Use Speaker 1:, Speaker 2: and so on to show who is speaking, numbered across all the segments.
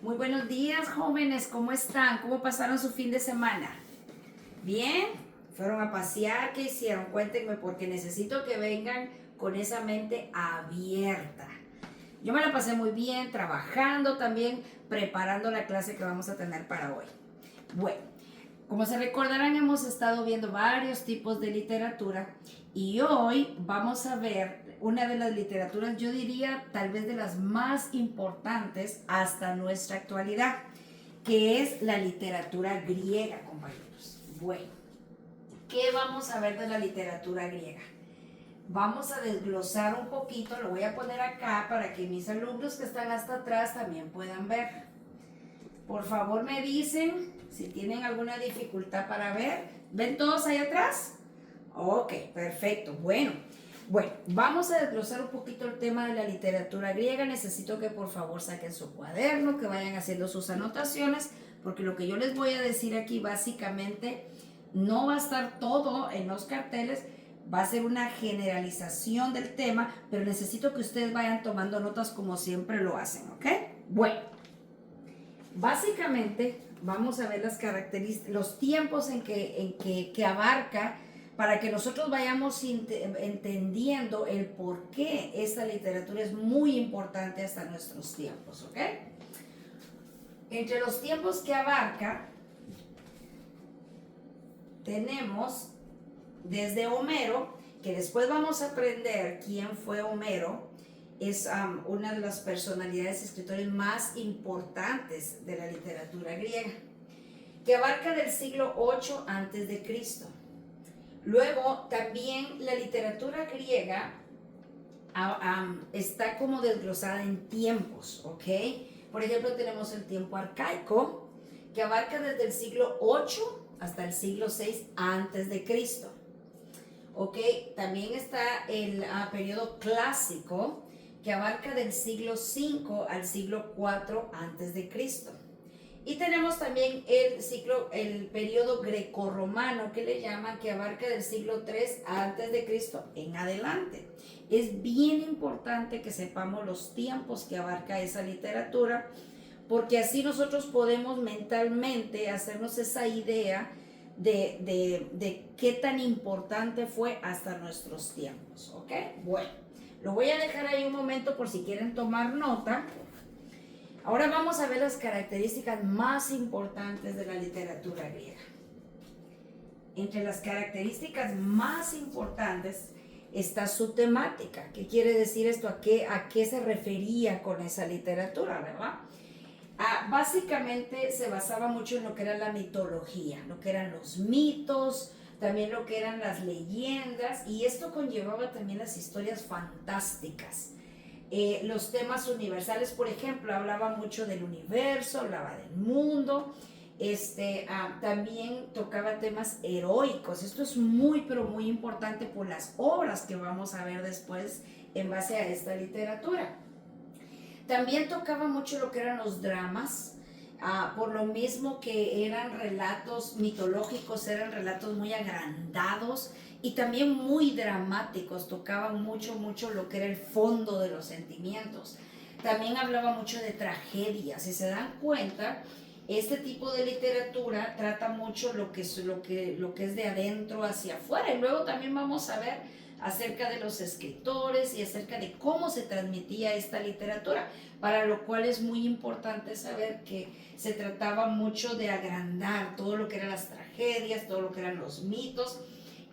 Speaker 1: Muy buenos días, jóvenes. ¿Cómo están? ¿Cómo pasaron su fin de semana? ¿Bien? ¿Fueron a pasear? ¿Qué hicieron? Cuéntenme porque necesito que vengan con esa mente abierta. Yo me la pasé muy bien trabajando también, preparando la clase que vamos a tener para hoy. Bueno, como se recordarán, hemos estado viendo varios tipos de literatura y hoy vamos a ver una de las literaturas, yo diría tal vez de las más importantes hasta nuestra actualidad, que es la literatura griega, compañeros. Bueno, ¿qué vamos a ver de la literatura griega? Vamos a desglosar un poquito, lo voy a poner acá para que mis alumnos que están hasta atrás también puedan ver. Por favor me dicen si tienen alguna dificultad para ver. ¿Ven todos ahí atrás? Ok, perfecto. Bueno, vamos a desglosar un poquito el tema de la literatura griega. Necesito que por favor saquen su cuaderno, que vayan haciendo sus anotaciones, porque lo que yo les voy a decir aquí básicamente no va a estar todo en los carteles, va a ser una generalización del tema, pero necesito que ustedes vayan tomando notas como siempre lo hacen, ¿ok? Bueno, básicamente vamos a ver las características, los tiempos en que abarca, para que nosotros vayamos entendiendo el por qué esta literatura es muy importante hasta nuestros tiempos, ¿ok? Entre los tiempos que abarca, tenemos desde Homero, que después vamos a aprender quién fue Homero. Es una de las personalidades escritores más importantes de la literatura griega, que abarca del siglo 8 antes de Cristo. Luego también la literatura griega está como desglosada en tiempos, ¿ok? Por ejemplo, tenemos el tiempo arcaico, que abarca desde el siglo 8 hasta el siglo 6 antes de Cristo. ¿Ok? También está el periodo clásico, que abarca del siglo 5 al siglo 4 antes de Cristo. Y tenemos también el periodo grecorromano, que le llaman, que abarca del siglo 3 antes de Cristo en adelante. Es bien importante que sepamos los tiempos que abarca esa literatura, porque así nosotros podemos mentalmente hacernos esa idea de qué tan importante fue hasta nuestros tiempos, ¿ok? Bueno, lo voy a dejar ahí un momento por si quieren tomar nota. Ahora vamos a ver las características más importantes de la literatura griega. Entre las características más importantes está su temática. ¿Qué quiere decir esto? ¿A qué se refería con esa literatura, verdad? Básicamente se basaba mucho en lo que era la mitología, lo que eran los mitos, también lo que eran las leyendas, y esto conllevaba también las historias fantásticas. Los temas universales, por ejemplo, hablaba mucho del universo, hablaba del mundo, también tocaba temas heroicos. Esto es muy, pero muy importante por las obras que vamos a ver después en base a esta literatura. También tocaba mucho lo que eran los dramas, por lo mismo que eran relatos mitológicos, eran relatos muy agrandados y también muy dramáticos, tocaban mucho lo que era el fondo de los sentimientos. También hablaba mucho de tragedias. Si se dan cuenta, este tipo de literatura trata mucho lo que es de adentro hacia afuera, y luego también vamos a ver acerca de los escritores y acerca de cómo se transmitía esta literatura, para lo cual es muy importante saber que se trataba mucho de agrandar todo lo que eran las tragedias, todo lo que eran los mitos,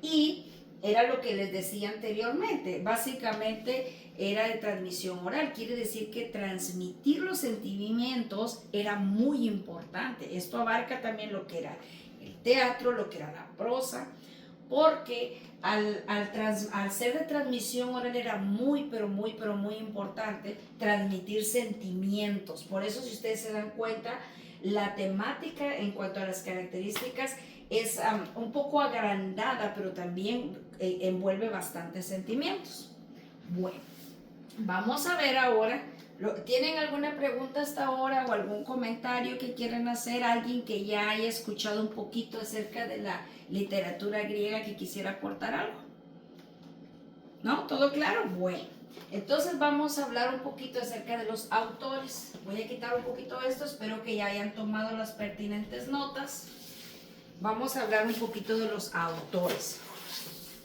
Speaker 1: y era lo que les decía anteriormente, básicamente era de transmisión oral. Quiere decir que transmitir los sentimientos era muy importante. Esto abarca también lo que era el teatro, lo que era la prosa, porque al ser de transmisión oral era muy, pero muy importante transmitir sentimientos. Por eso, si ustedes se dan cuenta, la temática en cuanto a las características es un poco agrandada, pero también envuelve bastantes sentimientos. Bueno, vamos a ver ahora. ¿Tienen alguna pregunta hasta ahora o algún comentario que quieran hacer? ¿Alguien que ya haya escuchado un poquito acerca de la literatura griega que quisiera aportar algo? ¿No? ¿Todo claro? Bueno. Entonces vamos a hablar un poquito acerca de los autores. Voy a quitar un poquito esto, espero que ya hayan tomado las pertinentes notas. Vamos a hablar un poquito de los autores.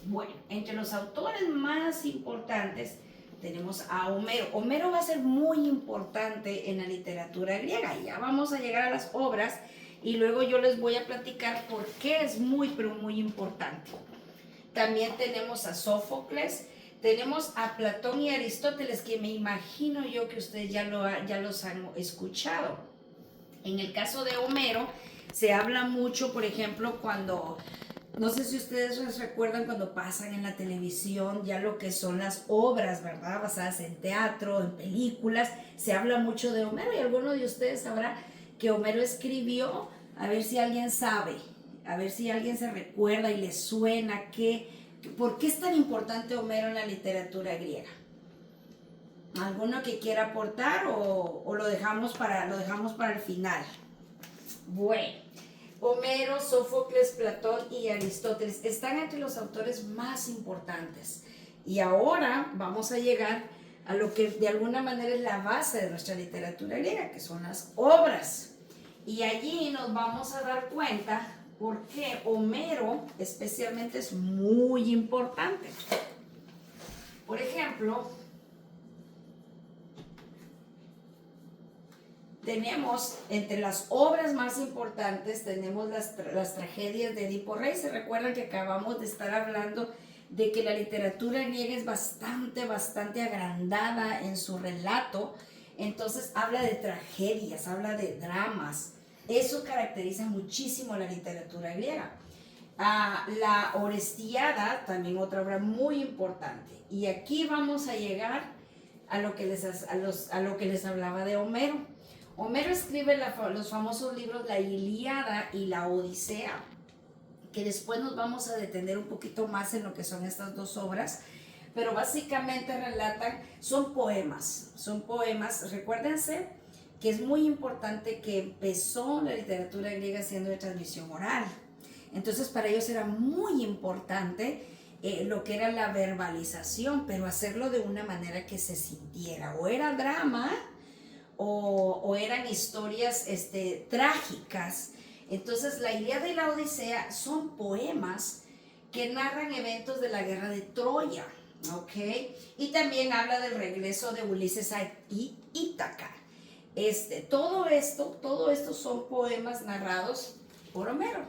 Speaker 1: Bueno, entre los autores más importantes tenemos a Homero. Homero va a ser muy importante en la literatura griega. Ya vamos a llegar a las obras y luego yo les voy a platicar por qué es muy, pero muy importante. También tenemos a Sófocles, tenemos a Platón y Aristóteles, que me imagino yo que ustedes ya los han escuchado. En el caso de Homero, se habla mucho, por ejemplo, cuando, no sé si ustedes recuerdan cuando pasan en la televisión ya lo que son las obras, ¿verdad? Basadas en teatro, en películas, se habla mucho de Homero y alguno de ustedes sabrá que Homero escribió, a ver si alguien sabe, a ver si alguien se recuerda y le suena ¿por qué es tan importante Homero en la literatura griega? ¿Alguno que quiera aportar o lo dejamos para el final? Bueno, Homero, Sófocles, Platón y Aristóteles están entre los autores más importantes. Y ahora vamos a llegar a lo que de alguna manera es la base de nuestra literatura griega, que son las obras. Y allí nos vamos a dar cuenta por qué Homero especialmente es muy importante. Por ejemplo, tenemos entre las obras más importantes, tenemos las tragedias de Edipo Rey. Se recuerdan que acabamos de estar hablando de que la literatura griega es bastante agrandada en su relato. Entonces habla de tragedias, habla de dramas. Eso caracteriza muchísimo la literatura griega. La Orestiada, también otra obra muy importante. Y aquí vamos a llegar a lo que les hablaba de Homero. Homero escribe los famosos libros La Ilíada y la Odisea, que después nos vamos a detener un poquito más en lo que son estas dos obras, pero básicamente son poemas. Recuérdense que es muy importante que empezó la literatura griega siendo de transmisión oral. Entonces para ellos era muy importante lo que era la verbalización, pero hacerlo de una manera que se sintiera. O era drama o eran historias trágicas. Entonces la Ilíada y la Odisea son poemas que narran eventos de la guerra de Troya, ¿ok? Y también habla del regreso de Ulises a Ítaca. Todo esto son poemas narrados por Homero.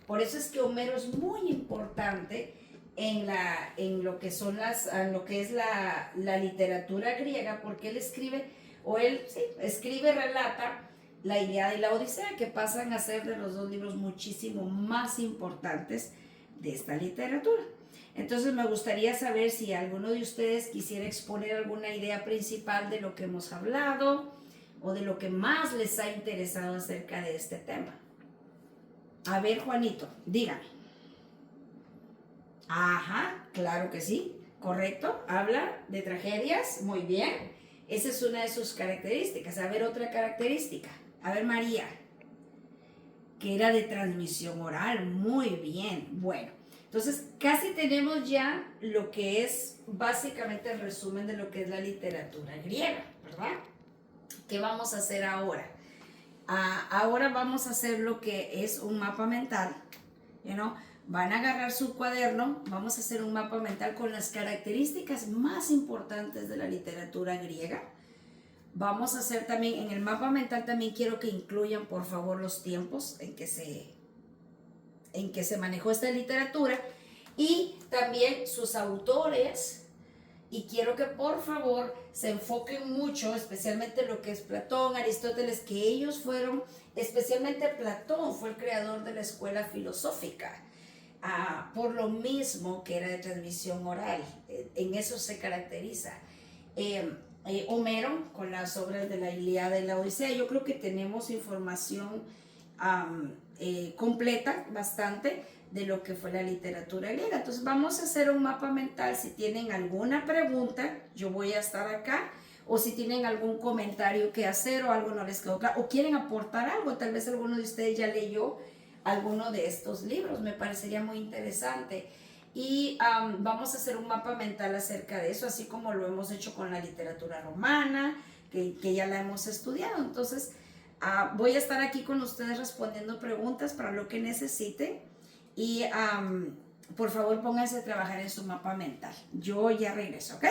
Speaker 1: Por eso es que Homero es muy importante en lo que es la literatura griega, porque él relata la Ilíada y la Odisea, que pasan a ser de los dos libros muchísimo más importantes de esta literatura. Entonces me gustaría saber si alguno de ustedes quisiera exponer alguna idea principal de lo que hemos hablado o de lo que más les ha interesado acerca de este tema. A ver, Juanito, dígame. Ajá, claro que sí, correcto, habla de tragedias, muy bien. Esa es una de sus características. A ver, otra característica. A ver, María, que era de transmisión oral, muy bien. Bueno, entonces casi tenemos ya lo que es básicamente el resumen de lo que es la literatura griega, ¿verdad? ¿Qué vamos a hacer ahora? Ahora vamos a hacer lo que es un mapa mental, Van a agarrar su cuaderno, vamos a hacer un mapa mental con las características más importantes de la literatura griega. Vamos a hacer también, en el mapa mental también quiero que incluyan por favor los tiempos en que se manejó esta literatura y también sus autores, y quiero que por favor se enfoquen mucho, especialmente lo que es Platón, Aristóteles, que ellos fueron, especialmente Platón fue el creador de la escuela filosófica, por lo mismo que era de transmisión oral, en eso se caracteriza. Homero, con las obras de la Ilíada y la Odisea, yo creo que tenemos información completa, bastante, de lo que fue la literatura griega. Entonces vamos a hacer un mapa mental. Si tienen alguna pregunta, yo voy a estar acá, o si tienen algún comentario que hacer o algo no les quedó claro, o quieren aportar algo, tal vez alguno de ustedes ya leyó alguno de estos libros, me parecería muy interesante. y vamos a hacer un mapa mental acerca de eso, así como lo hemos hecho con la literatura romana, que ya la hemos estudiado. Entonces, voy a estar aquí con ustedes respondiendo preguntas para lo que necesiten y por favor pónganse a trabajar en su mapa mental. Yo ya regreso, ¿ok?